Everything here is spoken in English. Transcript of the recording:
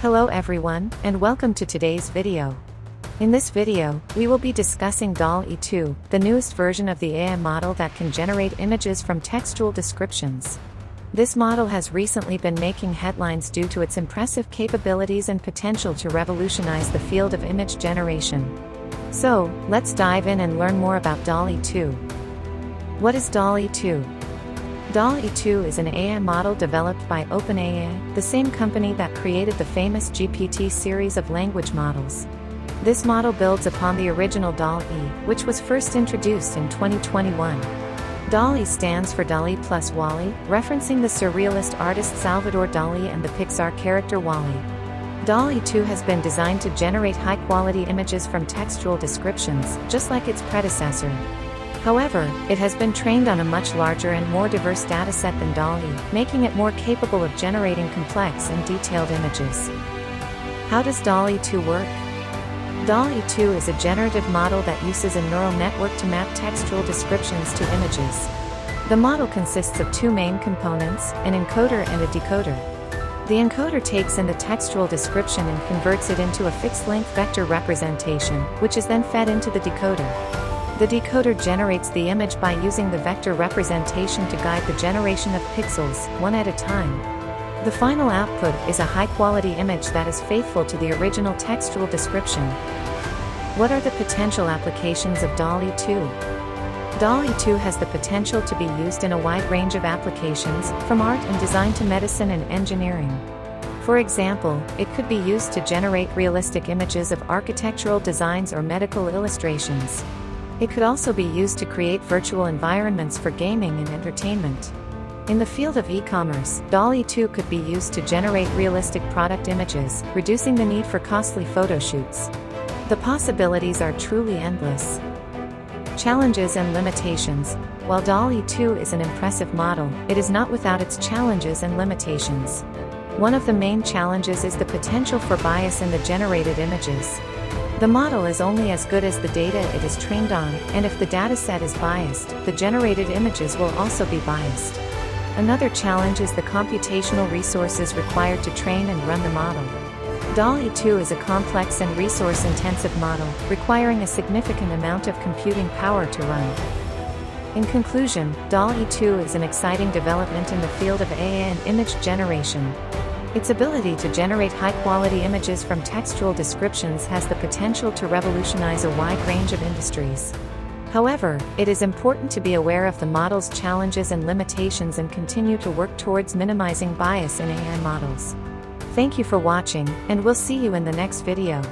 Hello everyone, and welcome to today's video. In this video, we will be discussing Dall-E 2, the newest version of the AI model that can generate images from textual descriptions. This model has recently been making headlines due to its impressive capabilities and potential to revolutionize the field of image generation. So, let's dive in and learn more about Dall-E 2. What is Dall-E 2? Dall-E 2 is an AI model developed by OpenAI, the same company that created the famous GPT series of language models. This model builds upon the original Dall-E, which was first introduced in 2021. Dall-E stands for Dall-E plus WALL-E, referencing the surrealist artist Salvador Dall-E and the Pixar character WALL-E. Dall-E 2 has been designed to generate high-quality images from textual descriptions, just like its predecessor. However, it has been trained on a much larger and more diverse dataset than Dall-E, making it more capable of generating complex and detailed images. How does Dall-E 2 work? Dall-E 2 is a generative model that uses a neural network to map textual descriptions to images. The model consists of two main components, an encoder and a decoder. The encoder takes in the textual description and converts it into a fixed-length vector representation, which is then fed into the decoder. The decoder generates the image by using the vector representation to guide the generation of pixels, one at a time. The final output is a high-quality image that is faithful to the original textual description. What are the potential applications of Dall-E 2? Dall-E 2 has the potential to be used in a wide range of applications, from art and design to medicine and engineering. For example, it could be used to generate realistic images of architectural designs or medical illustrations. It could also be used to create virtual environments for gaming and entertainment. In the field of e-commerce, Dall-E 2 could be used to generate realistic product images, reducing the need for costly photo shoots. The possibilities are truly endless. Challenges and limitations. While Dall-E 2 is an impressive model, it is not without its challenges and limitations. One of the main challenges is the potential for bias in the generated images. The model is only as good as the data it is trained on, and if the dataset is biased, the generated images will also be biased. Another challenge is the computational resources required to train and run the model. Dall-E 2 is a complex and resource-intensive model, requiring a significant amount of computing power to run. In conclusion, Dall-E 2 is an exciting development in the field of AI and image generation. Its ability to generate high-quality images from textual descriptions has the potential to revolutionize a wide range of industries. However, it is important to be aware of the model's challenges and limitations and continue to work towards minimizing bias in AI models. Thank you for watching, and we'll see you in the next video.